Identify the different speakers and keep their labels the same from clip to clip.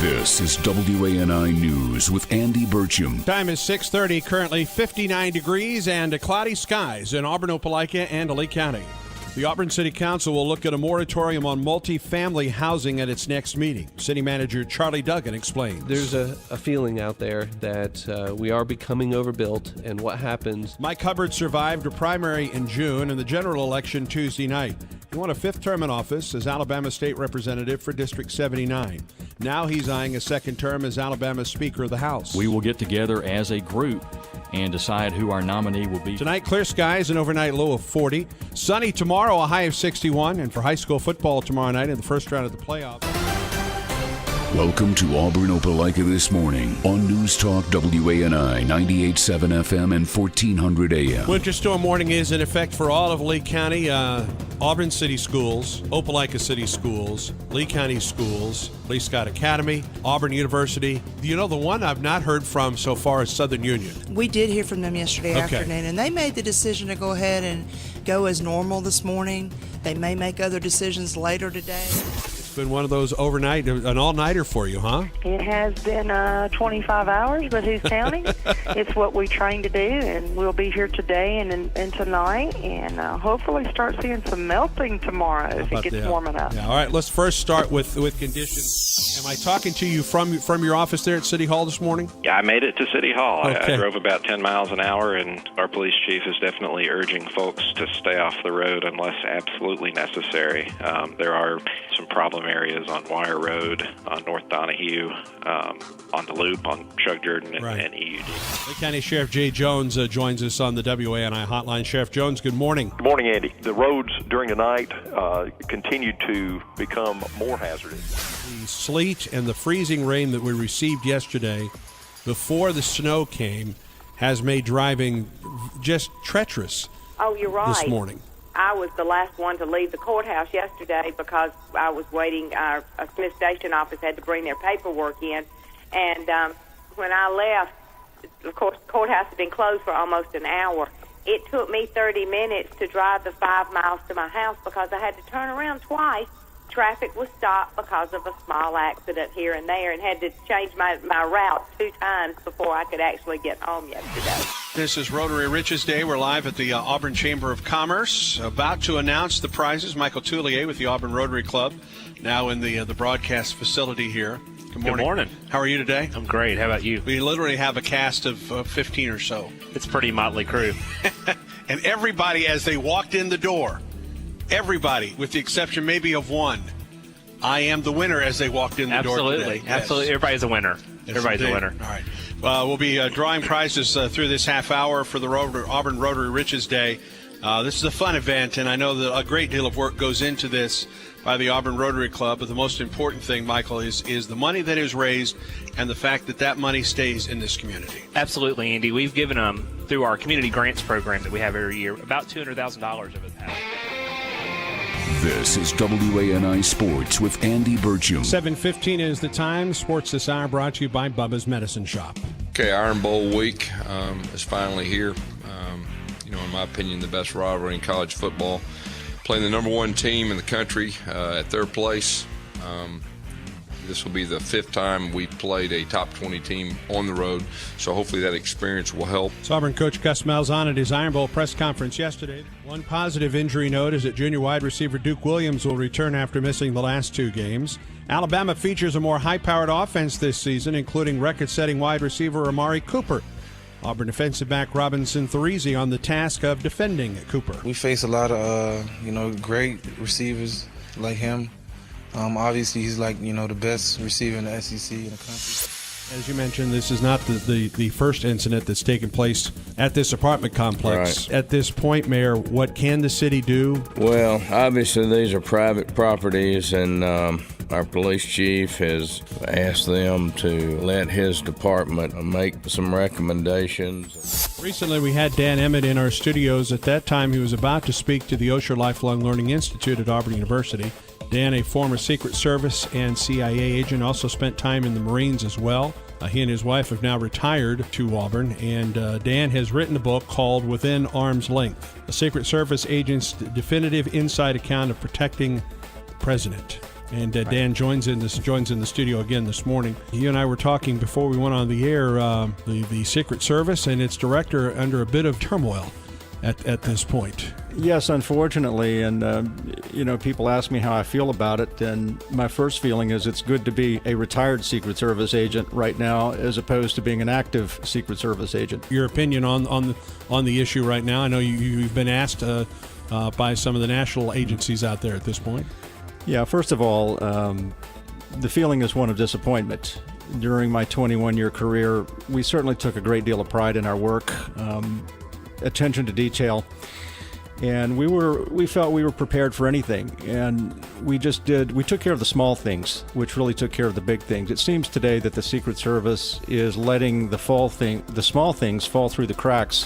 Speaker 1: This is WANI News with Andy Burcham.
Speaker 2: Time is 6:30, currently 59 degrees and cloudy skies in Auburn, Opelika, and Lee County. The Auburn City Council will look at a moratorium on multifamily housing at its next meeting. City Manager Charlie Duggan explains.
Speaker 3: There's a feeling out there that we are becoming overbuilt, and what happens...
Speaker 2: Mike Hubbard survived a primary in June and the general election Tuesday night. He won a fifth term in office as Alabama State Representative for District 79. Now he's eyeing a second term as Alabama's Speaker of the House.
Speaker 4: We will get together as a group and decide who our nominee will be.
Speaker 2: Tonight, clear skies, an overnight low of 40. Sunny tomorrow, a high of 61. And for high school football tomorrow night in the first round of the playoffs.
Speaker 1: Welcome to Auburn, Opelika this morning on News Talk WANI 98.7 FM and 1400 AM.
Speaker 2: Winter storm warning is in effect for all of Lee County, Auburn City Schools, Opelika City Schools, Lee County Schools, Lee Scott Academy, Auburn University. You know, the one I've not heard from so far is Southern Union.
Speaker 5: We did hear from them yesterday afternoon, and they made the decision to go ahead and go as normal this morning. They may make other decisions later today.
Speaker 2: It's been one of those overnight, an all-nighter for you, huh?
Speaker 6: It has been 25 hours, but who's counting? It's what we train to do, and we'll be here today and tonight, and hopefully start seeing some melting tomorrow if it gets warm enough.
Speaker 2: Yeah. All right, let's first start with conditions. Am I talking to you from your office there at City Hall this morning?
Speaker 7: Yeah, I made it to City Hall.
Speaker 2: Okay.
Speaker 7: I drove about 10 miles an hour, and our police chief is definitely urging folks to stay off the road unless absolutely necessary. There are some problem areas on Wire Road, on North Donahue, on the Loop, on Shug Jordan, and EUD.
Speaker 2: Lee County Sheriff Jay Jones joins us on the WANI hotline. Sheriff Jones, good morning.
Speaker 8: Good morning, Andy. The roads during the night continued to become more hazardous.
Speaker 2: The sleet and the freezing rain that we received yesterday before the snow came has made driving just treacherous.
Speaker 9: Oh, you're right.
Speaker 2: This morning.
Speaker 9: I was the last one to leave the courthouse yesterday because I was waiting. Our Smith Station office had to bring their paperwork in. And when I left, of course, the courthouse had been closed for almost an hour. It took me 30 minutes to drive the 5 miles to my house because I had to turn around twice. Traffic was stopped because of a small accident here and there, and had to change my route 2 times before I could actually get home yesterday.
Speaker 2: This is Rotary Riches Day. We're live at the Auburn Chamber of Commerce, about to announce the prizes. Michael Toulier with the Auburn Rotary Club, now in the broadcast facility here. Good morning.
Speaker 10: Good morning.
Speaker 2: How are you today?
Speaker 10: I'm great. How about you?
Speaker 2: We literally have a cast of 15 or so.
Speaker 10: It's pretty motley crew.
Speaker 2: And everybody, as they walked in the door, everybody, with the exception maybe of one, I am the winner as they walked in the door today. Yes.
Speaker 10: Absolutely. Everybody's a winner.
Speaker 2: Yes,
Speaker 10: Everybody's
Speaker 2: indeed.
Speaker 10: a winner.
Speaker 2: All right. We'll be drawing prizes through this half hour for the Auburn Rotary Riches Day. This is a fun event, and I know that a great deal of work goes into this by the Auburn Rotary Club. But the most important thing, Michael, is the money that is raised and the fact that money stays in this community.
Speaker 10: Absolutely, Andy. We've given them, through our community grants program that we have every year, about $200,000 over the past.
Speaker 1: This is WANI Sports with Andy Burcham.
Speaker 2: 7:15 is the time. Sports this hour brought to you by Bubba's Medicine Shop.
Speaker 11: Okay, Iron Bowl week is finally here. In my opinion, the best rivalry in college football. Playing the number 1 team in the country at their place. This will be the 5th time we've played a top 20 team on the road, so hopefully that experience will help.
Speaker 2: So Auburn coach Gus Malzahn at his Iron Bowl press conference yesterday. One positive injury note is that junior wide receiver Duke Williams will return after missing the last 2 games. Alabama features a more high-powered offense this season, including record-setting wide receiver Amari Cooper. Auburn defensive back Robinson Thorese on the task of defending Cooper.
Speaker 12: We face a lot of, great receivers like him. Obviously, he's the best receiver in the SEC in the country.
Speaker 2: As you mentioned, this is not the first incident that's taken place at this apartment complex.
Speaker 13: Right.
Speaker 2: At this point, Mayor, what can the city do?
Speaker 13: Well, obviously, these are private properties, and our police chief has asked them to let his department make some recommendations.
Speaker 2: Recently, we had Dan Emmett in our studios. At that time, he was about to speak to the Osher Lifelong Learning Institute at Auburn University. Dan, a former Secret Service and CIA agent, also spent time in the Marines as well. He and his wife have now retired to Auburn, and Dan has written a book called Within Arm's Length, a Secret Service agent's definitive inside account of protecting the president. And Dan joins in the studio again this morning. You and I were talking before we went on the air, the Secret Service and its director under a bit of turmoil at this point.
Speaker 14: Yes, unfortunately, and people ask me how I feel about it, and my first feeling is it's good to be a retired Secret Service agent right now as opposed to being an active Secret Service agent.
Speaker 2: Your opinion on the issue right now? I know you've been asked by some of the national agencies out there at this point.
Speaker 14: Yeah, first of all, the feeling is one of disappointment. During my 21-year career, we certainly took a great deal of pride in our work, attention to detail, and we felt we were prepared for anything, and we took care of the small things, which really took care of the big things. It seems today that the Secret Service is letting the small things fall through the cracks,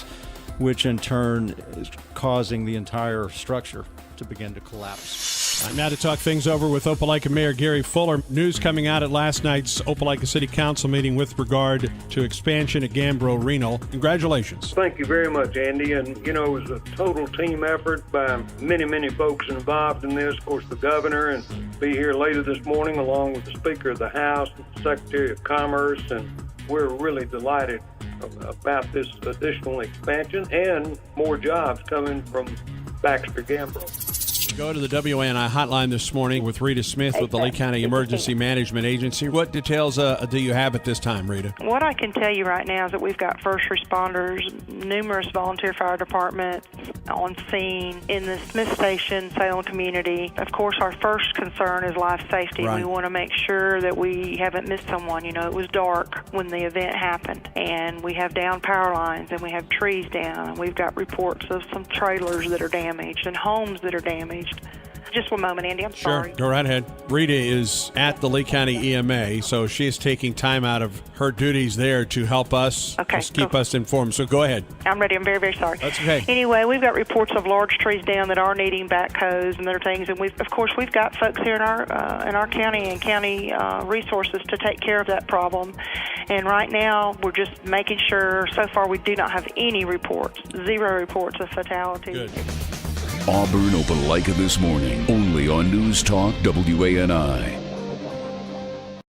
Speaker 14: which in turn is causing the entire structure to begin to collapse.
Speaker 2: Now to talk things over with Opelika Mayor Gary Fuller. News coming out at last night's Opelika City Council meeting with regard to expansion at Gambro Renal. Congratulations.
Speaker 15: Thank you very much, Andy. And, it was a total team effort by many, many folks involved in this. Of course, the governor, and be here later this morning along with the Speaker of the House, the Secretary of Commerce, and we're really delighted about this additional expansion and more jobs coming from Baxter Gambro.
Speaker 2: Go to the WANI hotline this morning with Rita Smith with the Lee County Emergency Management Agency. What details do you have at this time, Rita?
Speaker 6: What I can tell you right now is that we've got first responders, numerous volunteer fire departments on scene in the Smith Station, Salem community. Of course, our first concern is life safety.
Speaker 2: Right.
Speaker 6: We want to make sure that we haven't missed someone. It was dark when the event happened, and we have down power lines, and we have trees down, and we've got reports of some trailers that are damaged and homes that are damaged. Just one moment, Andy. I'm sorry.
Speaker 2: Sure. Go right ahead. Rita is at the Lee County EMA, so she is taking time out of her duties there to help us, just keep us informed. So go ahead.
Speaker 6: I'm ready. I'm very, very sorry.
Speaker 2: That's okay.
Speaker 6: Anyway, we've got reports of large trees down that are needing backhoes and other things, and we've got folks here in our county and county resources to take care of that problem. And right now, we're just making sure. So far, we do not have any reports, 0 reports of fatalities.
Speaker 2: Good.
Speaker 1: Auburn Opelika this morning, only on News Talk WANI.